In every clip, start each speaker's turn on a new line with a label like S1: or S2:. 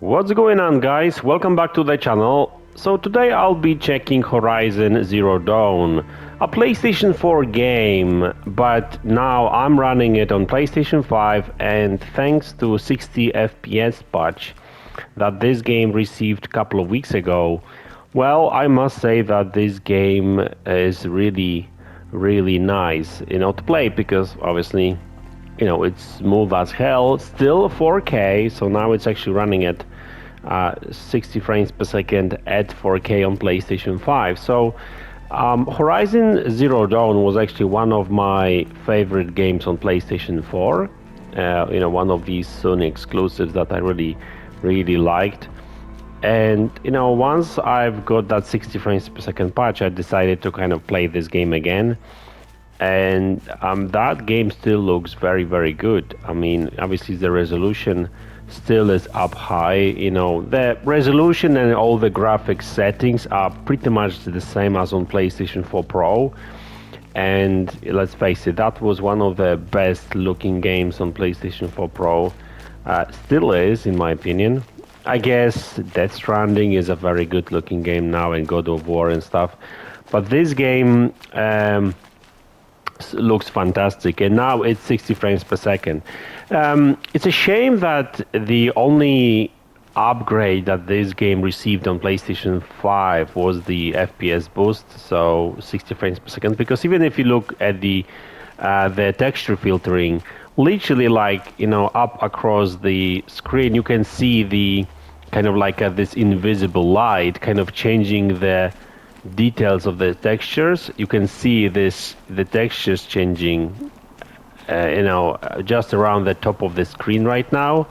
S1: What's going on, guys? Welcome back to the channel. So today I'll be checking Horizon Zero Dawn, a PlayStation 4 game, but now I'm running it on PlayStation 5, and thanks to 60 FPS patch that this game received a couple of weeks ago, well, I must say that this game is really nice, to play, because obviously it's smooth as hell, still 4K, so now it's actually running at 60 frames per second at 4K on PlayStation 5. So Horizon Zero Dawn was actually one of my favorite games on PlayStation 4. One of these Sony exclusives that I really liked. And once I've got that 60 frames per second patch, I decided to kind of play this game again. And that game still looks very good. I mean, obviously the resolution still is up high. The resolution and all the graphics settings are pretty much the same as on PlayStation 4 Pro. And let's face it, that was one of the best looking games on PlayStation 4 Pro. Still is, in my opinion. I guess Death Stranding is a very good looking game now, and God of War and stuff. But this game looks fantastic, and now it's 60 frames per second. It's a shame that the only upgrade that this game received on PlayStation 5 was the FPS boost, so 60 frames per second, because even if you look at the texture filtering, literally up across the screen, you can see the kind of like this invisible light kind of changing the details of the textures. You can see the textures changing just around the top of the screen right now.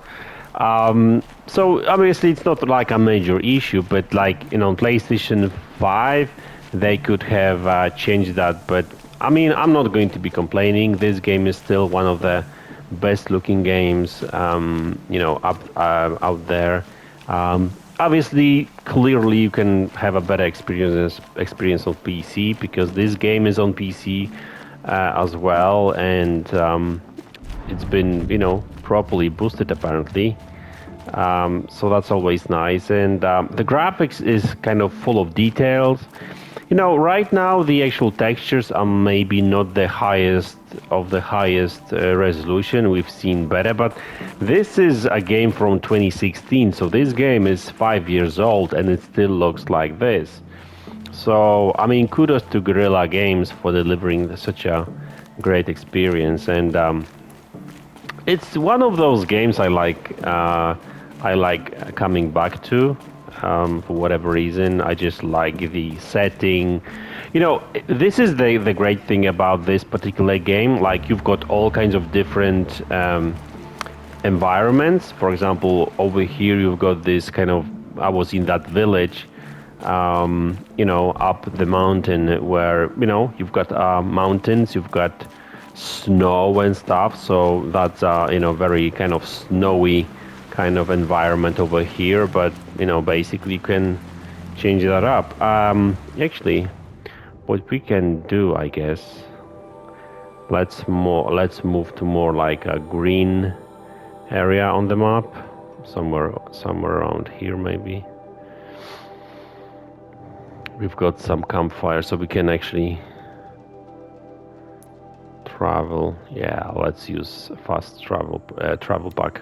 S1: So obviously it's not like a major issue, but on PlayStation 5 they could have changed that. But I mean, I'm not going to be complaining. This game is still one of the best looking games out there. Obviously, clearly you can have a better experience on PC, because this game is on PC as well, and it's been properly boosted apparently. So that's always nice, and the graphics is kind of full of details. Right now the actual textures are maybe not the highest resolution. We've seen better, but this is a game from 2016, so this game is 5 years old and it still looks like this. So I mean, kudos to Guerrilla Games for delivering such a great experience, and it's one of those games I like coming back to. For whatever reason, I just like the setting. This is the great thing about this particular game. Like, you've got all kinds of different environments. For example, over here you've got this kind of, I was in that village, up the mountain, where you've got mountains, you've got snow and stuff. So that's very kind of snowy kind of environment over here, but basically you can change that up. Actually, what we can do, I guess, let's move to more like a green area on the map, somewhere around here maybe. We've got some campfire, so we can actually travel. Yeah, let's use fast travel pack.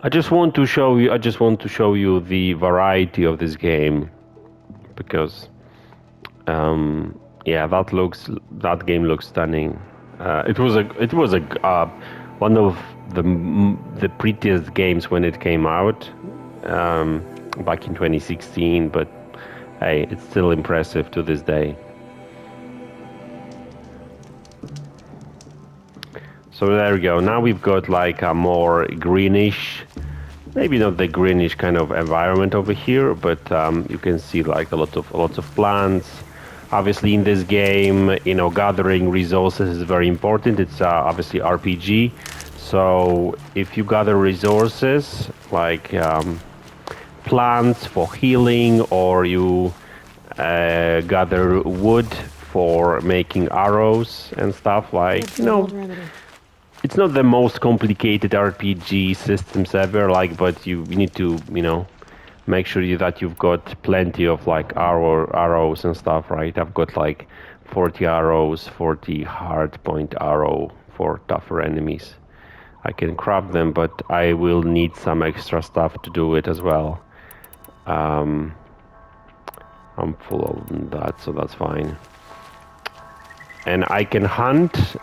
S1: I just want to show you the variety of this game, because yeah, that game looks stunning. It was one of the prettiest games when it came out back in 2016, but hey, it's still impressive to this day. So there we go. Now we've got like a more greenish, maybe not the greenish kind of environment over here, but you can see like lots of plants. Obviously, in this game, gathering resources is very important. It's obviously RPG. So if you gather resources like plants for healing, or you gather wood for making arrows and stuff, like it's not the most complicated RPG systems ever, like, but you need to, make sure that you've got plenty of like arrows and stuff, right? I've got like 40 arrows, 40 hard point arrow for tougher enemies. I can craft them, but I will need some extra stuff to do it as well. I'm full of that, so that's fine. And I can hunt.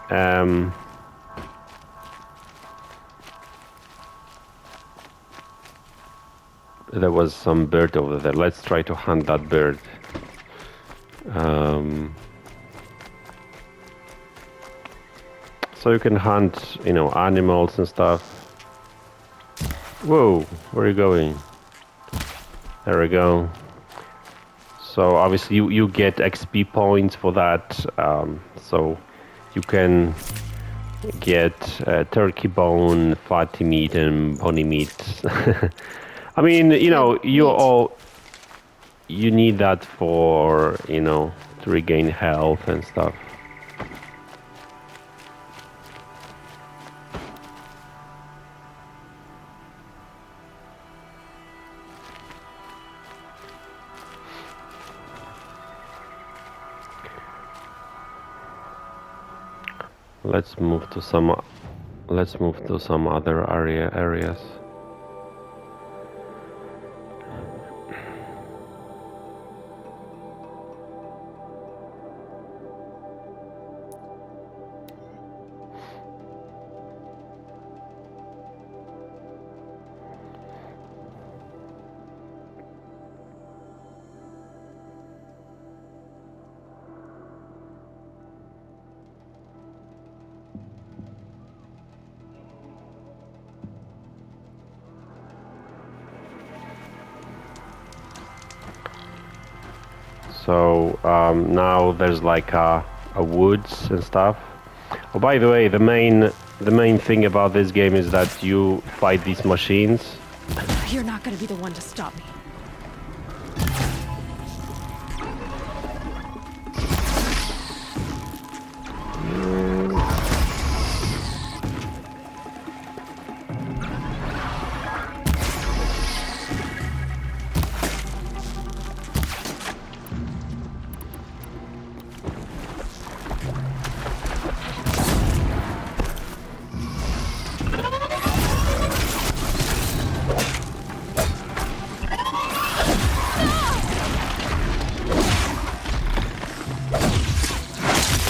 S1: There was some bird over there. Let's try to hunt that bird. So you can hunt, animals and stuff. Whoa, where are you going? There we go. So obviously you get XP points for that. So you can get turkey bone, fatty meat, and pony meat. I mean, you need that for, to regain health and stuff. Let's move to some other areas. So now there's like a woods and stuff. Oh, by the way, the main thing about this game is that you fight these machines.
S2: You're not gonna be the one to stop me.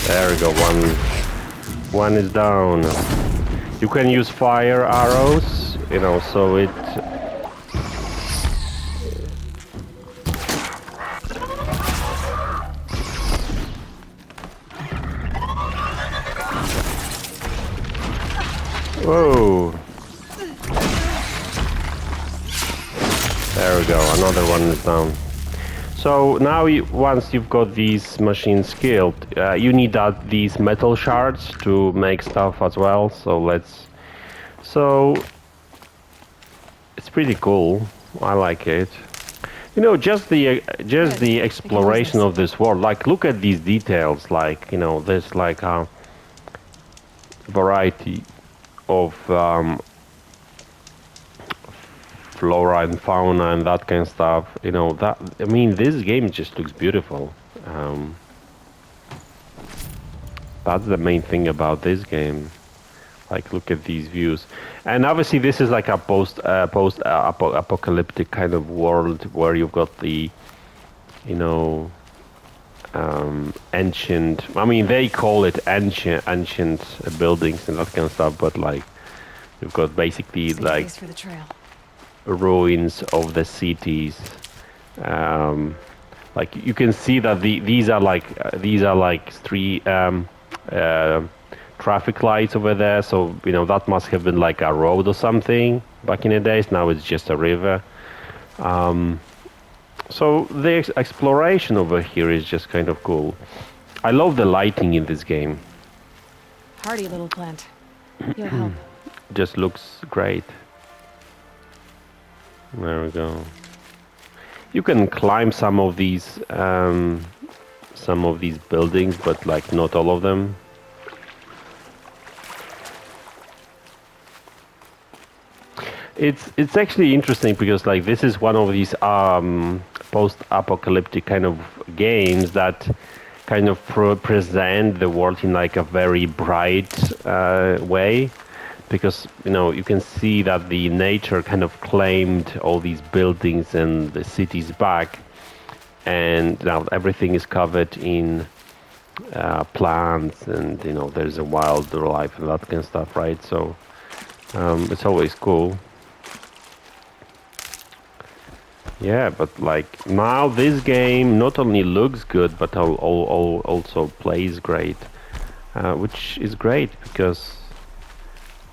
S1: There we go, one is down. You can use fire arrows, so it... Whoa! There we go, another one is down. So now, once you've got these machines skilled, you need these metal shards to make stuff as well. So it's pretty cool. I like it. Just the exploration of this world. Like, look at these details. Like, there's like a variety of flora and fauna and that kind of stuff. This game just looks beautiful. That's the main thing about this game. Like, look at these views. And obviously this is like a post-apocalyptic kind of world where you've got the, ancient, they call it ancient buildings and that kind of stuff, but like, you've got basically like
S2: for the trail.
S1: Ruins of the cities. Like, you can see that these are like three traffic lights over there, so that must have been like a road or something back in the days. Now it's just a river. So the exploration over here is just kind of cool. I love the lighting in this game.
S2: Hardy little plant. You'll help.
S1: Just looks great. There we go. You can climb some of these buildings, but like not all of them. It's actually interesting because like this is one of these post-apocalyptic kind of games that kind of present the world in like a very bright way, because you can see that the nature kind of claimed all these buildings and the cities back, and now everything is covered in plants, and there's a wildlife and that kind of stuff, right? So it's always cool. Yeah, but like now this game not only looks good but also plays great, which is great because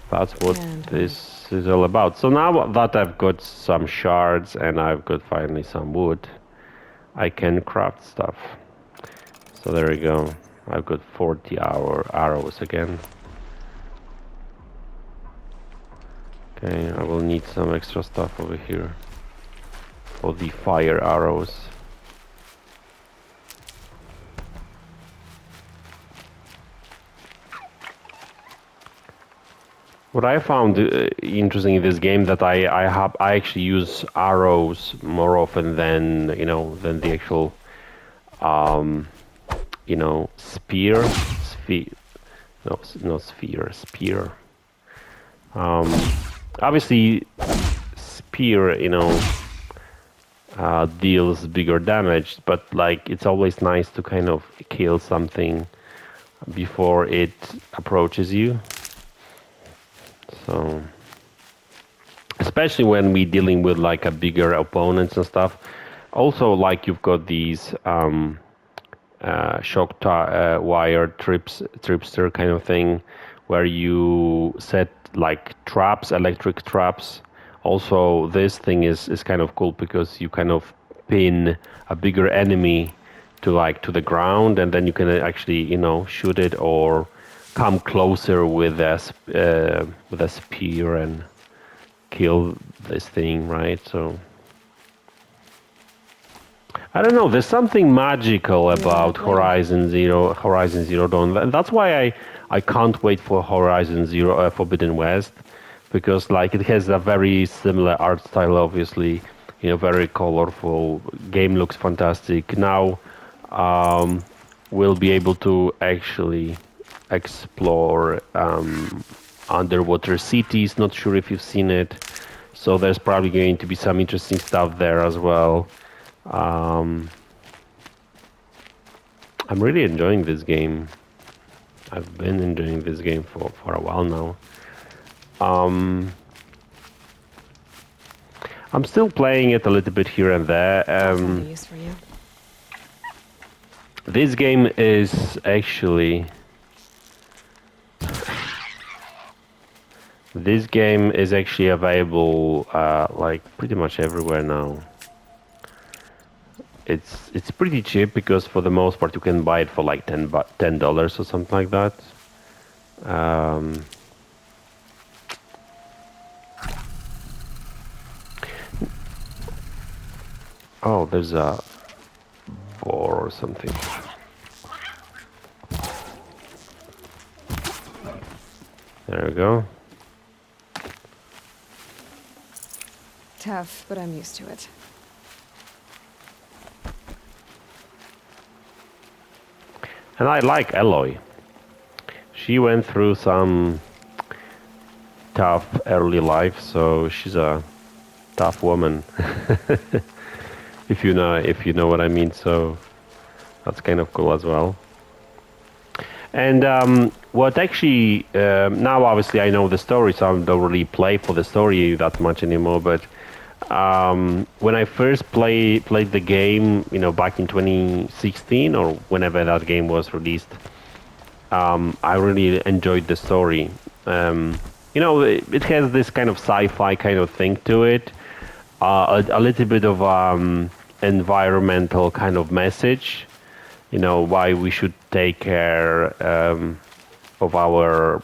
S1: that's what
S2: And
S1: this is all about. So now that I've got some shards and I've got finally some wood, I can craft stuff. So there we go. I've got 40 arrows again. Okay, I will need some extra stuff over here for the fire arrows. What I found interesting in this game that I actually use arrows more often than than the actual spear, no, not spear. Obviously, spear deals bigger damage, but like it's always nice to kind of kill something before it approaches you. So, especially when we're dealing with like a bigger opponents and stuff. Also, like you've got these wire tripster kind of thing, where you set like traps, electric traps. Also, this thing is kind of cool because you kind of pin a bigger enemy to the ground, and then you can actually shoot it or come closer with a spear and kill this thing, right? So I don't know. There's something magical about Horizon Zero Dawn, and that's why I can't wait for Horizon Zero Forbidden West, because like it has a very similar art style, obviously, very colorful. Game looks fantastic. Now we'll be able to actually explore underwater cities. Not sure if you've seen it, so there's probably going to be some interesting stuff there as well. I'm really enjoying this game. I've been enjoying this game for a while now. I'm still playing it a little bit here and there.
S2: Something use for you.
S1: This game is actually available like pretty much everywhere now. It's pretty cheap because for the most part you can buy it for like $10 or something like that. Oh, there's a boar or something. There we go.
S2: Tough, but I'm used to it.
S1: And I like Eloy. She went through some tough early life, so she's a tough woman. if you know what I mean. So that's kind of cool as well. And what actually now obviously I know the story, so I don't really play for the story that much anymore. But when I first played the game, back in 2016 or whenever that game was released, I really enjoyed the story. It has this kind of sci-fi kind of thing to it, a little bit of environmental kind of message. Why we should take care of our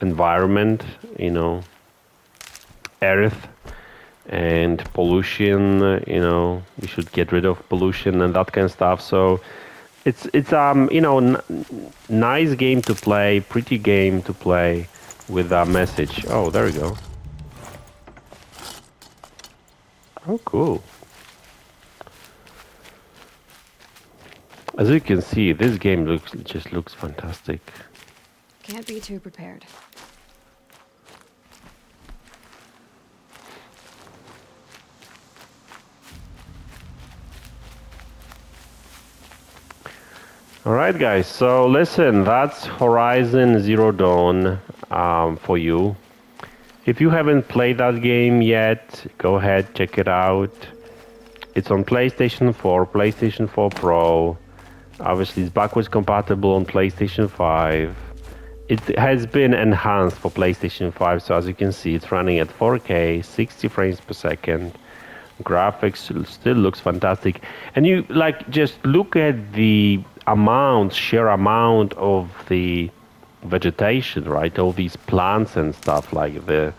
S1: environment, Earth and pollution. We should get rid of pollution and that kind of stuff. So it's nice game to play, pretty game to play with a message. Oh, there we go. Oh, cool. As you can see, this game just looks fantastic.
S2: Can't be too prepared.
S1: Alright guys, so listen, that's Horizon Zero Dawn for you. If you haven't played that game yet, go ahead, check it out. It's on PlayStation 4, PlayStation 4 Pro. Obviously it's backwards compatible on PlayStation 5. It has been enhanced for PlayStation 5, so as you can see, it's running at 4K, 60 frames per second. Graphics still looks fantastic, and you like just look at the sheer amount of the vegetation, right? All these plants and stuff, like the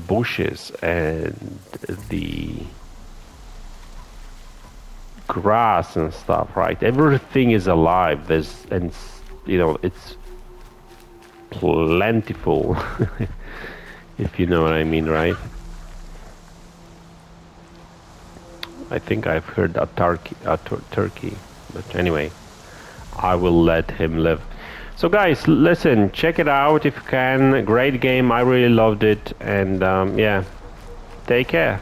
S1: bushes and the grass and stuff, right? Everything is alive. It's plentiful, if you know what I mean, right? I think I've heard a turkey, but anyway, I will let him live. So guys, listen, check it out if you can. Great game, I really loved it, and yeah, take care.